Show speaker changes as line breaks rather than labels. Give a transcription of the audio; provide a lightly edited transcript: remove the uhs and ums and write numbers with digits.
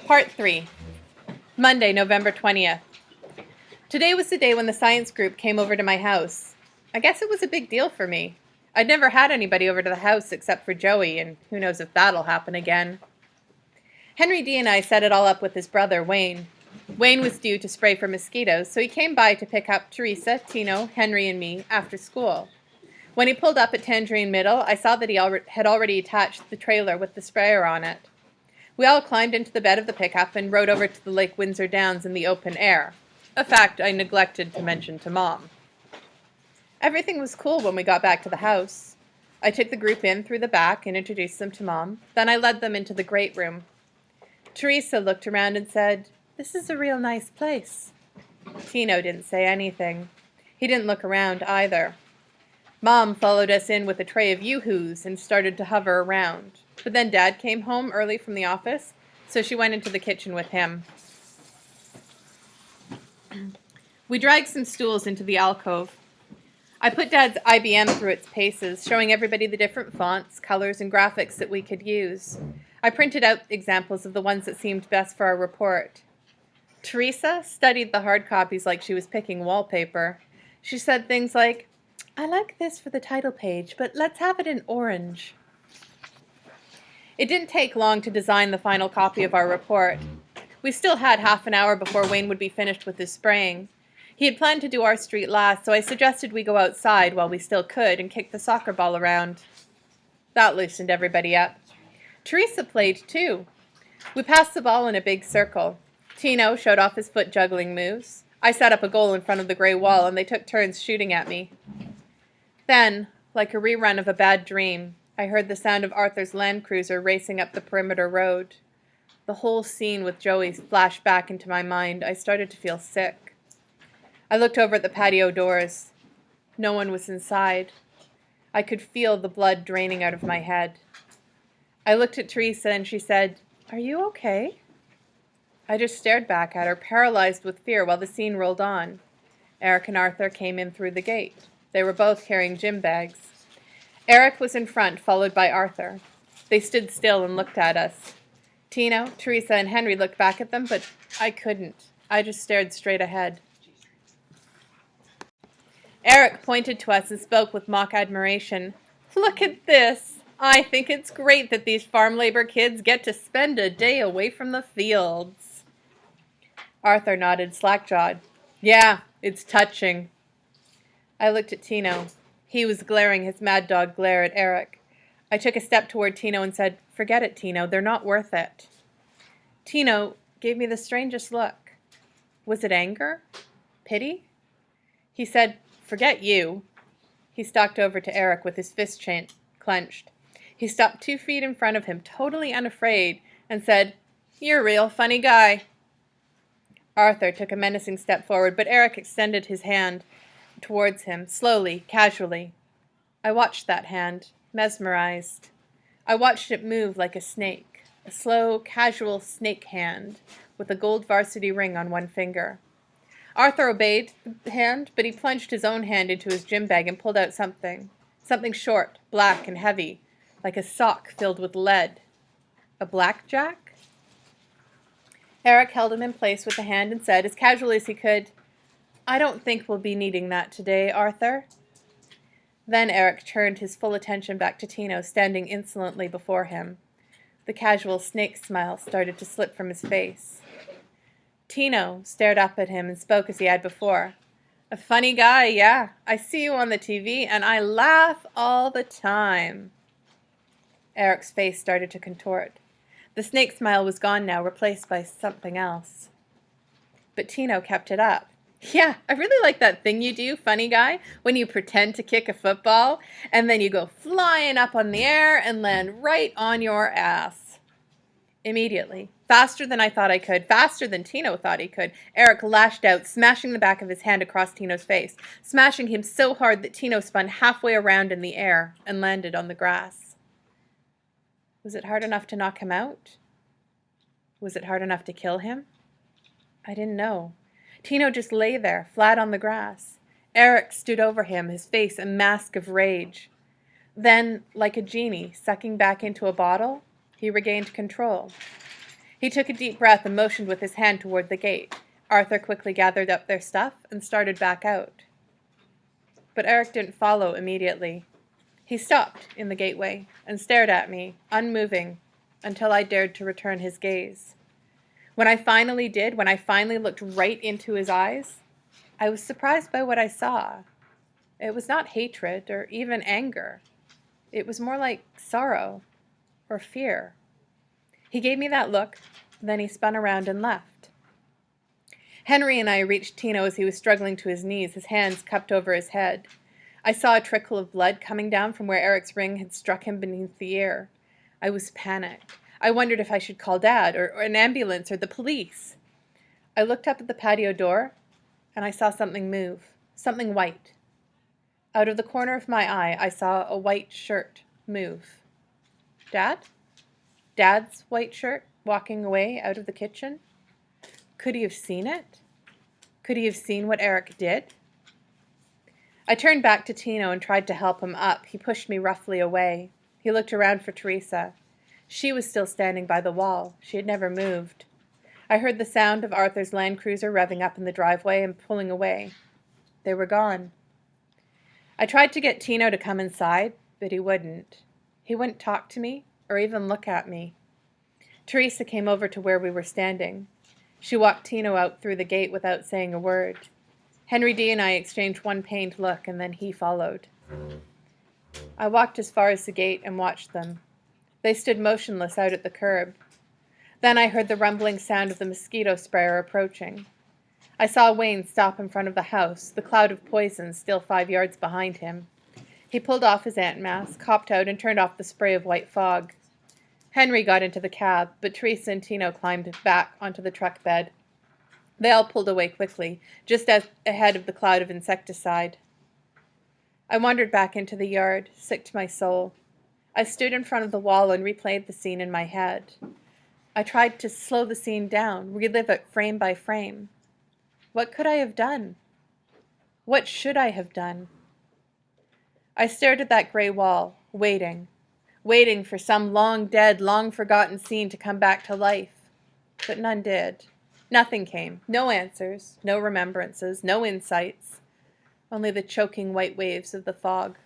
Part 3. Monday, November 20th. Today was the day when the science group came over to my house. I guess it was a big deal for me. I'd never had anybody over to the house except for Joey, and who knows if that'll happen again. Henry D. and I set it all up with his brother, Wayne. Wayne was due to spray for mosquitoes, so he came by to pick up Teresa, Tino, Henry, and me after school. When he pulled up at Tangerine Middle, I saw that he had already attached the trailer with the sprayer on it. We all climbed into the bed of the pickup and rode over to the Lake Windsor Downs in the open air, a fact I neglected to mention to Mom. Everything was cool when we got back to the house. I took the group in through the back and introduced them to Mom. Then I led them into the great room. Teresa looked around and said, "This is a real nice place." Tino didn't say anything. He didn't look around either. Mom followed us in with a tray of yoo-hoos and started to hover around. But then Dad came home early from the office, so she went into the kitchen with him. We dragged some stools into the alcove. I put Dad's IBM through its paces, showing everybody the different fonts, colors, and graphics that we could use. I printed out examples of the ones that seemed best for our report. Teresa studied the hard copies like she was picking wallpaper. She said things like, "I like this for the title page, but let's have it in orange." It didn't take long to design the final copy of our report. We still had half an hour before Wayne would be finished with his spraying. He had planned to do our street last, so I suggested we go outside while we still could and kick the soccer ball around. That loosened everybody up. Teresa played too. We passed the ball in a big circle. Tino showed off his foot juggling moves. I set up a goal in front of the gray wall, and they took turns shooting at me. Then, like a rerun of a bad dream, I heard the sound of Arthur's Land Cruiser racing up the perimeter road. The whole scene with Joey flashed back into my mind. I started to feel sick. I looked over at the patio doors. No one was inside. I could feel the blood draining out of my head. I looked at Teresa and she said, "Are you okay?" I just stared back at her, paralyzed with fear, while the scene rolled on. Eric and Arthur came in through the gate. They were both carrying gym bags. Eric was in front, followed by Arthur. They stood still and looked at us. Tino, Teresa, and Henry looked back at them, but I couldn't. I just stared straight ahead. Eric pointed to us and spoke with mock admiration. "Look at this! I think it's great that these farm labor kids get to spend a day away from the fields." Arthur nodded slack-jawed. "Yeah, it's touching." I looked at Tino. He was glaring his mad dog glare at Eric. I took a step toward Tino and said, "Forget it, Tino. They're not worth it." Tino gave me the strangest look. Was it anger? Pity? He said, "Forget you." He stalked over to Eric with his fist clenched. He stopped 2 feet in front of him, totally unafraid, and said, "You're a real funny guy." Arthur took a menacing step forward, but Eric extended his hand towards him, slowly, casually. I watched that hand, mesmerized. I watched it move like a snake, a slow, casual snake hand, with a gold varsity ring on one finger. Arthur obeyed the hand, but he plunged his own hand into his gym bag and pulled out something short, black, and heavy, like a sock filled with lead. A blackjack? Eric held him in place with the hand and said, as casually as he could, "I don't think we'll be needing that today, Arthur." Then Eric turned his full attention back to Tino, standing insolently before him. The casual snake smile started to slip from his face. Tino stared up at him and spoke as he had before. "A funny guy, yeah. I see you on the TV, and I laugh all the time." Eric's face started to contort. The snake smile was gone now, replaced by something else. But Tino kept it up. "Yeah, I really like that thing you do, funny guy, when you pretend to kick a football, and then you go flying up on the air and land right on your ass." Immediately, faster than I thought I could, faster than Tino thought he could, Eric lashed out, smashing the back of his hand across Tino's face, smashing him so hard that Tino spun halfway around in the air and landed on the grass. Was it hard enough to knock him out? Was it hard enough to kill him? I didn't know. Tino just lay there, flat on the grass. Eric stood over him, his face a mask of rage. Then, like a genie sucking back into a bottle, he regained control. He took a deep breath and motioned with his hand toward the gate. Arthur quickly gathered up their stuff and started back out. But Eric didn't follow immediately. He stopped in the gateway and stared at me, unmoving, until I dared to return his gaze. When I finally did, when I finally looked right into his eyes, I was surprised by what I saw. It was not hatred or even anger. It was more like sorrow or fear. He gave me that look, then he spun around and left. Henry and I reached Tino as he was struggling to his knees, his hands cupped over his head. I saw a trickle of blood coming down from where Eric's ring had struck him beneath the ear. I was panicked. I wondered if I should call Dad or an ambulance or the police. I looked up at the patio door, and I saw something move, something white. Out of the corner of my eye, I saw a white shirt move. Dad? Dad's white shirt walking away out of the kitchen? Could he have seen it? Could he have seen what Eric did? I turned back to Tino and tried to help him up. He pushed me roughly away. He looked around for Teresa. She was still standing by the wall. She had never moved. I heard the sound of Arthur's Land Cruiser revving up in the driveway and pulling away. They were gone. I tried to get Tino to come inside, but he wouldn't. He wouldn't talk to me or even look at me. Teresa came over to where we were standing. She walked Tino out through the gate without saying a word. Henry D. and I exchanged one pained look, and then he followed. I walked as far as the gate and watched them. They stood motionless out at the curb. Then I heard the rumbling sound of the mosquito sprayer approaching. I saw Wayne stop in front of the house, the cloud of poison still 5 yards behind him. He pulled off his ant mask, hopped out, and turned off the spray of white fog. Henry got into the cab, but Teresa and Tino climbed back onto the truck bed. They all pulled away quickly, just ahead of the cloud of insecticide. I wandered back into the yard, sick to my soul. I stood in front of the wall and replayed the scene in my head. I tried to slow the scene down, relive it frame by frame. What could I have done? What should I have done? I stared at that gray wall, waiting for some long-dead, long-forgotten scene to come back to life. But none did. Nothing came. No answers, no remembrances, no insights. Only the choking white waves of the fog.